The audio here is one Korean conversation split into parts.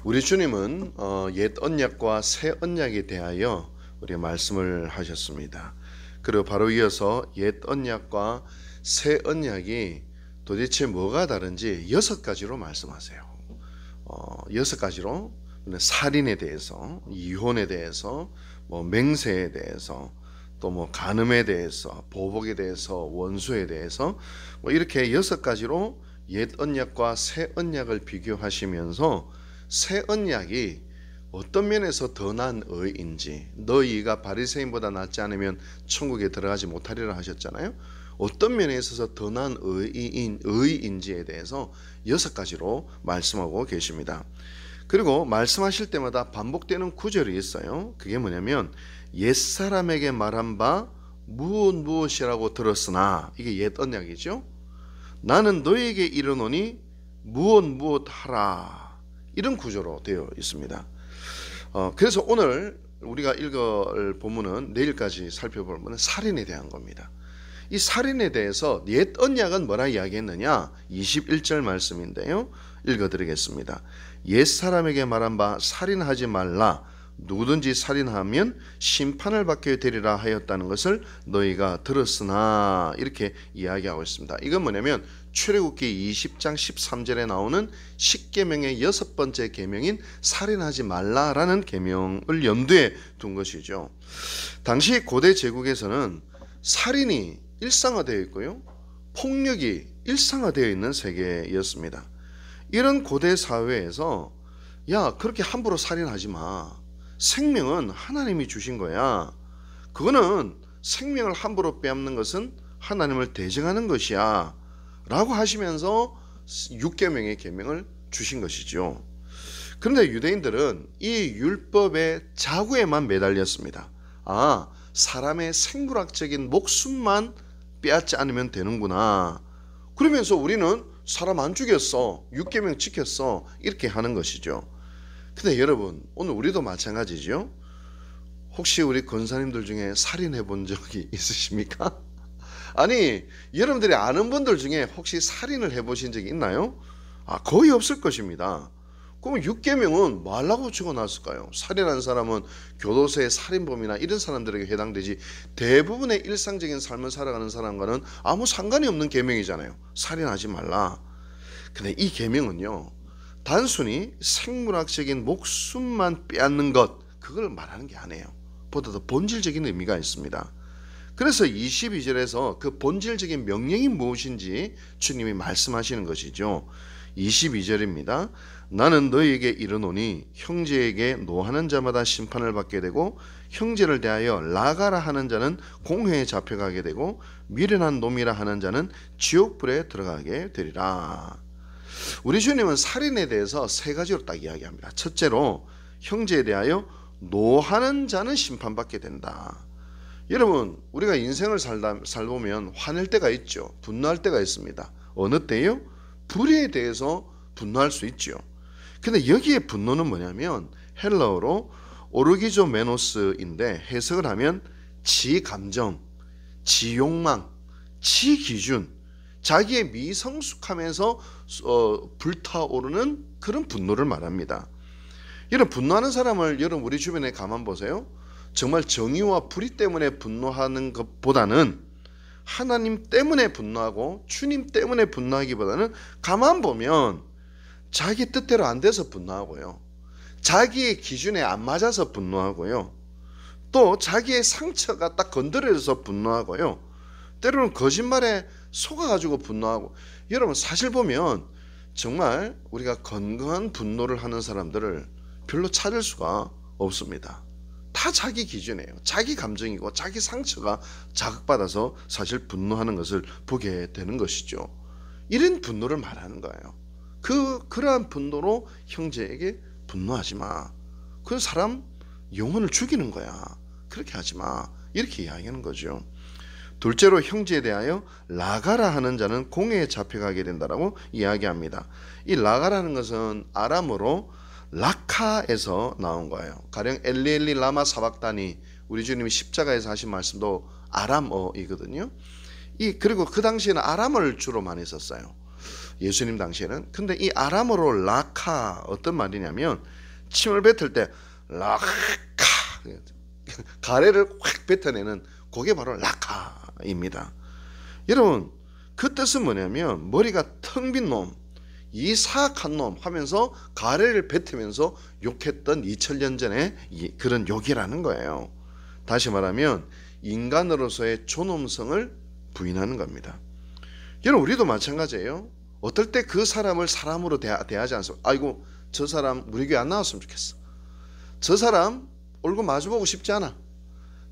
우리 주님은 옛 언약과 새 언약에 대하여 우리 말씀을 하셨습니다. 그리고 바로 이어서 옛 언약과 새 언약이 도대체 뭐가 다른지 6가지로 말씀하세요. 6가지로 살인에 대해서, 이혼에 대해서, 맹세에 대해서, 또 간음에 대해서, 보복에 대해서, 원수에 대해서 이렇게 6가지로 옛 언약과 새 언약을 비교하시면서 새 언약이 어떤 면에서 더 나은 의인지, 너희가 바리새인보다 낫지 않으면 천국에 들어가지 못하리라 하셨잖아요. 어떤 면에 있어서 더 나은 의인지에 대해서 6가지로 말씀하고 계십니다. 그리고 말씀하실 때마다 반복되는 구절이 있어요. 그게 뭐냐면 옛사람에게 말한 바 무엇이라고 들었으나, 이게 옛 언약이죠. 나는 너희에게 이르노니 무엇 하라, 이런 구조로 되어 있습니다. 그래서 오늘 우리가 읽을 본문은, 내일까지 살펴볼 본문은 살인에 대한 겁니다. 이 살인에 대해서 옛 언약은 뭐라 이야기했느냐, 21절 말씀인데요, 읽어드리겠습니다. 옛사람에게 말한 바 살인하지 말라, 누구든지 살인하면 심판을 받게 되리라 하였다는 것을 너희가 들었으나, 이렇게 이야기하고 있습니다. 이건 뭐냐면 출애굽기 20장 13절에 나오는 10계명의 6번째 계명인 살인하지 말라라는 계명을 염두에 둔 것이죠. 당시 고대 제국에서는 살인이 일상화되어 있고요, 폭력이 일상화되어 있는 세계였습니다. 이런 고대 사회에서 야, 그렇게 함부로 살인하지 마, 생명은 하나님이 주신 거야, 그거는 생명을 함부로 빼앗는 것은 하나님을 대적하는 것이야 라고 하시면서 6계명의 계명을 주신 것이죠. 그런데 유대인들은 이 율법의 자구에만 매달렸습니다. 사람의 생물학적인 목숨만 빼앗지 않으면 되는구나, 그러면서 우리는 사람 안 죽였어, 6계명 지켰어, 이렇게 하는 것이죠. 근데 여러분, 오늘 우리도 마찬가지죠. 혹시 우리 권사님들 중에 살인해 본 적이 있으십니까? 아니, 여러분들이 아는 분들 중에 혹시 살인을 해보신 적이 있나요? 거의 없을 것입니다. 그러면 6계명은 뭐 하려고 적어놨을까요? 살인한 사람은 교도소의 살인범이나 이런 사람들에게 해당되지, 대부분의 일상적인 삶을 살아가는 사람과는 아무 상관이 없는 계명이잖아요. 살인하지 말라. 근데 이 계명은요, 단순히 생물학적인 목숨만 빼앗는 것, 그걸 말하는 게 아니에요. 보다 더 본질적인 의미가 있습니다. 그래서 22절에서 그 본질적인 명령이 무엇인지 주님이 말씀하시는 것이죠. 22절입니다. 나는 너희에게 이르노니 형제에게 노하는 자마다 심판을 받게 되고 형제를 대하여 나가라 하는 자는 공회에 잡혀가게 되고 미련한 놈이라 하는 자는 지옥불에 들어가게 되리라. 우리 주님은 살인에 대해서 3가지로 딱 이야기합니다. 첫째로, 형제에 대하여 노하는 자는 심판받게 된다. 여러분, 우리가 인생을 살보면 화낼 때가 있죠. 분노할 때가 있습니다. 어느 때요? 불의에 대해서 분노할 수 있죠. 근데 여기에 분노는 뭐냐면 헬라어로 오르기조메노스인데, 해석을 하면 지 감정, 지 욕망, 지 기준, 자기의 미성숙함에서 불타오르는 그런 분노를 말합니다. 여러분, 분노하는 사람을 여러분 우리 주변에 가만 보세요. 정말 정의와 불의 때문에 분노하는 것보다는, 하나님 때문에 분노하고 주님 때문에 분노하기보다는 가만 보면 자기 뜻대로 안 돼서 분노하고요, 자기의 기준에 안 맞아서 분노하고요, 또 자기의 상처가 딱 건드려져서 분노하고요, 때로는 거짓말에 속아가지고 분노하고. 여러분, 사실 보면 정말 우리가 건강한 분노를 하는 사람들을 별로 찾을 수가 없습니다. 다 자기 기준이에요. 자기 감정이고 자기 상처가 자극받아서 사실 분노하는 것을 보게 되는 것이죠. 이런 분노를 말하는 거예요. 그러한 분노로 형제에게 분노하지 마, 그 사람 영혼을 죽이는 거야, 그렇게 하지 마, 이렇게 이야기하는 거죠. 둘째로, 형제에 대하여 나가라 하는 자는 공회에 잡혀가게 된다라고 이야기합니다. 이 나가라는 것은 아람어로 라카에서 나온 거예요. 가령 엘리엘리 라마 사박다니, 우리 주님이 십자가에서 하신 말씀도 아람어이거든요. 그리고 그 당시에는 아람어를 주로 많이 썼어요. 예수님 당시에는. 근데 이 아람어로 라카 어떤 말이냐면 침을 뱉을 때 라카 가래를 확 뱉어내는 그게 바로 라카입니다. 여러분 그 뜻은 뭐냐면 머리가 텅 빈 놈, 이 사악한 놈 하면서 가래를 뱉으면서 욕했던 2000년 전에 그런 욕이라는 거예요. 다시 말하면 인간으로서의 존엄성을 부인하는 겁니다. 여러분 우리도 마찬가지예요. 어떨 때 그 사람을 사람으로 대하지 않습니까? 아이고 저 사람 우리 교회 안 나왔으면 좋겠어. 저 사람 얼굴 마주보고 싶지 않아.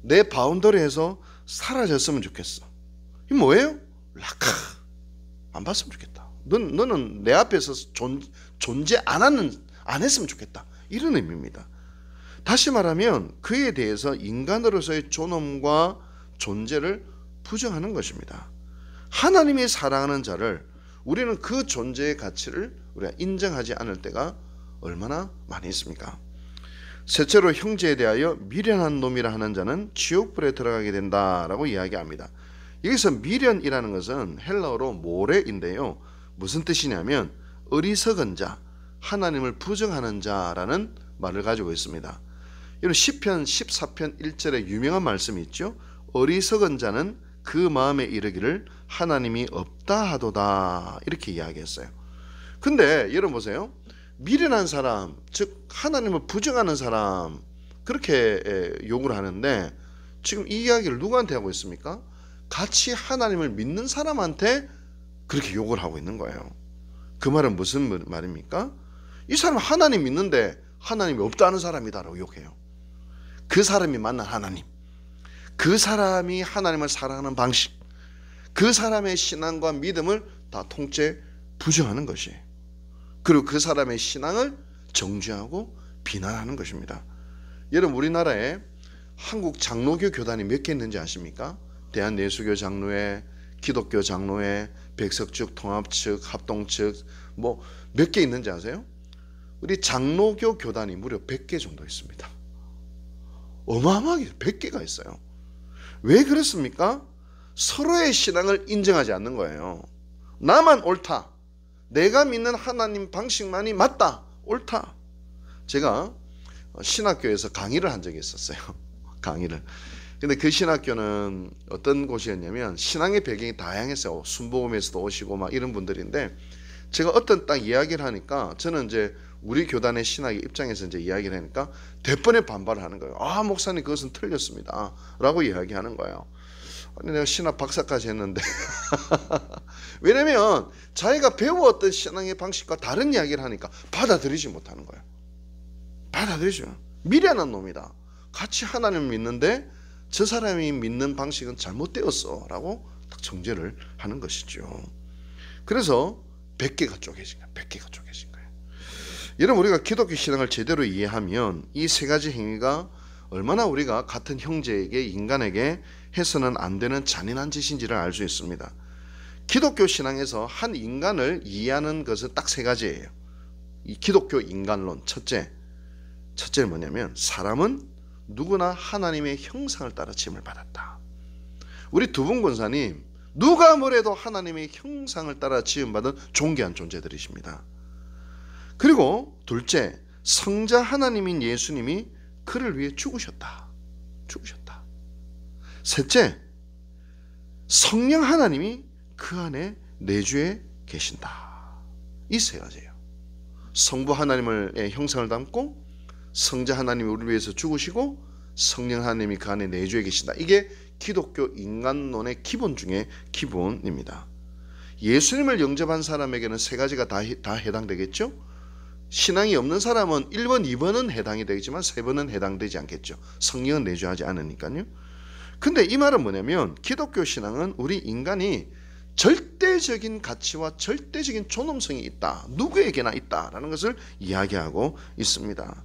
내 바운더리에서 사라졌으면 좋겠어. 이 뭐예요? 라카. 안 봤으면 좋겠다. 너는 내 앞에서 존재 안 했으면 좋겠다. 이런 의미입니다. 다시 말하면 그에 대해서 인간으로서의 존엄과 존재를 부정하는 것입니다. 하나님이 사랑하는 자를 우리는 그 존재의 가치를 우리가 인정하지 않을 때가 얼마나 많이 있습니까? 셋째로 형제에 대하여 미련한 놈이라 하는 자는 지옥불에 들어가게 된다라고 이야기합니다. 여기서 미련이라는 것은 헬라어로 모레인데요. 무슨 뜻이냐면 어리석은 자, 하나님을 부정하는 자라는 말을 가지고 있습니다. 이런 시편 14편 1절에 유명한 말씀이 있죠. 어리석은 자는 그 마음에 이르기를 하나님이 없다 하도다 이렇게 이야기했어요. 근데 여러분 보세요. 미련한 사람, 즉 하나님을 부정하는 사람 그렇게 욕을 하는데 지금 이 이야기를 누구한테 하고 있습니까? 같이 하나님을 믿는 사람한테 그렇게 욕을 하고 있는 거예요. 그 말은 무슨 말입니까? 이 사람은 하나님 믿는데 하나님이 없다는 사람이다라고 욕해요. 그 사람이 만난 하나님, 그 사람이 하나님을 사랑하는 방식, 그 사람의 신앙과 믿음을 다 통째 부정하는 것이에요. 그리고 그 사람의 신앙을 정죄하고 비난하는 것입니다. 여러분 우리나라에 한국 장로교 교단이 몇 개 있는지 아십니까? 대한예수교 장로회, 기독교 장로회, 백석측, 통합측, 합동측 뭐 몇 개 있는지 아세요? 우리 장로교 교단이 무려 100개 정도 있습니다. 어마어마하게 100개가 있어요. 왜 그렇습니까? 서로의 신앙을 인정하지 않는 거예요. 나만 옳다. 내가 믿는 하나님 방식만이 맞다. 옳다. 제가 신학교에서 강의를 한 적이 있었어요. 강의를. 근데 그 신학교는 어떤 곳이었냐면 신앙의 배경이 다양했어요. 순복음에서도 오시고 막 이런 분들인데 제가 어떤 딱 이야기를 하니까 저는 이제 우리 교단의 신학의 입장에서 이제 이야기를 하니까 대번에 반발을 하는 거예요. 아 목사님 그것은 틀렸습니다. 라고 이야기하는 거예요. 아니 내가 신학 박사까지 했는데 왜냐면 자기가 배웠던 신앙의 방식과 다른 이야기를 하니까 받아들이지 못하는 거예요. 받아들이죠. 미련한 놈이다. 같이 하나님을 믿는데 저 사람이 믿는 방식은 잘못되었어 라고 딱 정죄를 하는 것이죠. 그래서 100개가 쪼개진 거예요. 100개가 쪼개진 거예요. 여러분 우리가 기독교 신앙을 제대로 이해하면 이 세 가지 행위가 얼마나 우리가 같은 형제에게 인간에게 해서는 안 되는 잔인한 짓인지를 알 수 있습니다. 기독교 신앙에서 한 인간을 이해하는 것은 딱 세 가지예요. 이 기독교 인간론 첫째는 뭐냐면 사람은 누구나 하나님의 형상을 따라 지음을 받았다. 우리 두 분 권사님 누가 뭐래도 하나님의 형상을 따라 지음받은 존귀한 존재들이십니다. 그리고 둘째, 성자 하나님인 예수님이 그를 위해 죽으셨다. 셋째, 성령 하나님이 그 안에 내주에 계신다. 이 세 가지예요. 성부 하나님의 형상을 담고 성자 하나님이 우리를 위해서 죽으시고 성령 하나님이 그 안에 내주에 계신다. 이게 기독교 인간론의 기본 중에 기본입니다. 예수님을 영접한 사람에게는 세 가지가 다 해당되겠죠? 신앙이 없는 사람은 1번, 2번은 해당이 되겠지만 3번은 해당되지 않겠죠. 성령은 내주하지 않으니까요. 근데 이 말은 뭐냐면 기독교 신앙은 우리 인간이 절대적인 가치와 절대적인 존엄성이 있다. 누구에게나 있다라는 것을 이야기하고 있습니다.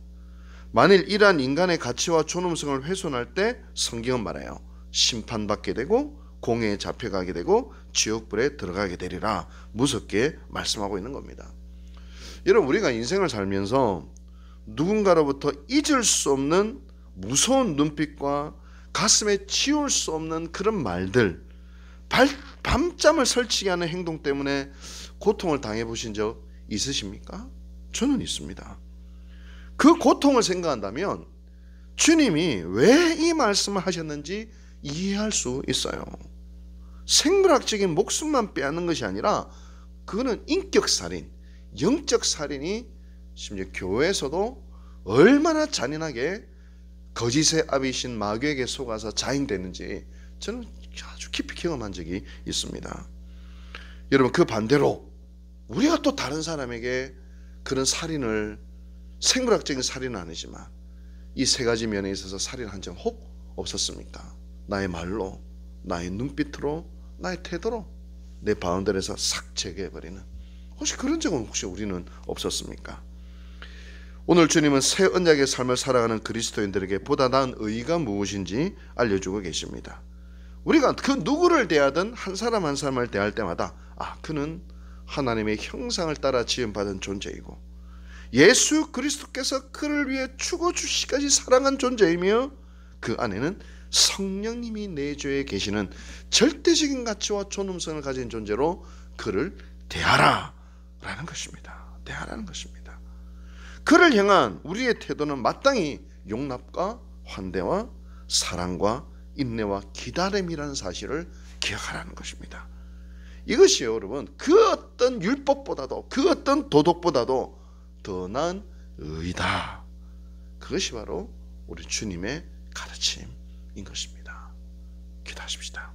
만일 이러한 인간의 가치와 존엄성을 훼손할 때 성경은 말해요. 심판받게 되고 공회에 잡혀가게 되고 지옥불에 들어가게 되리라 무섭게 말씀하고 있는 겁니다. 여러분 우리가 인생을 살면서 누군가로부터 잊을 수 없는 무서운 눈빛과 가슴에 지울 수 없는 그런 말들, 밤잠을 설치게 하는 행동 때문에 고통을 당해 보신 적 있으십니까? 저는 있습니다. 그 고통을 생각한다면 주님이 왜 이 말씀을 하셨는지 이해할 수 있어요. 생물학적인 목숨만 빼앗는 것이 아니라 그거는 인격살인, 영적 살인이 심지어 교회에서도 얼마나 잔인하게 거짓의 아비신 마귀에게 속아서 자행되는지 저는 아주 깊이 경험한 적이 있습니다. 여러분, 그 반대로 우리가 또 다른 사람에게 그런 살인을, 생물학적인 살인은 아니지만 이 세 가지 면에 있어서 살인한 적 혹 없었습니까? 나의 말로, 나의 눈빛으로, 나의 태도로 내 바운더리에서 싹 제거해버리는, 혹시 그런 적은 혹시 우리는 없었습니까? 오늘 주님은 새 언약의 삶을 살아가는 그리스도인들에게 보다 나은 의의가 무엇인지 알려주고 계십니다. 우리가 그 누구를 대하든 한 사람 한 사람을 대할 때마다 그는 하나님의 형상을 따라 지음받은 존재이고 예수 그리스도께서 그를 위해 죽어주시기까지 사랑한 존재이며 그 안에는 성령님이 내주에 계시는 절대적인 가치와 존엄성을 가진 존재로 그를 대하라 라는 것입니다. 대하라는 것입니다. 그를 향한 우리의 태도는 마땅히 용납과 환대와 사랑과 인내와 기다림이라는 사실을 기억하라는 것입니다. 이것이요, 여러분, 그 어떤 율법보다도, 그 어떤 도덕보다도 더 나은 의다. 그것이 바로 우리 주님의 가르침인 것입니다. 기도하십시다.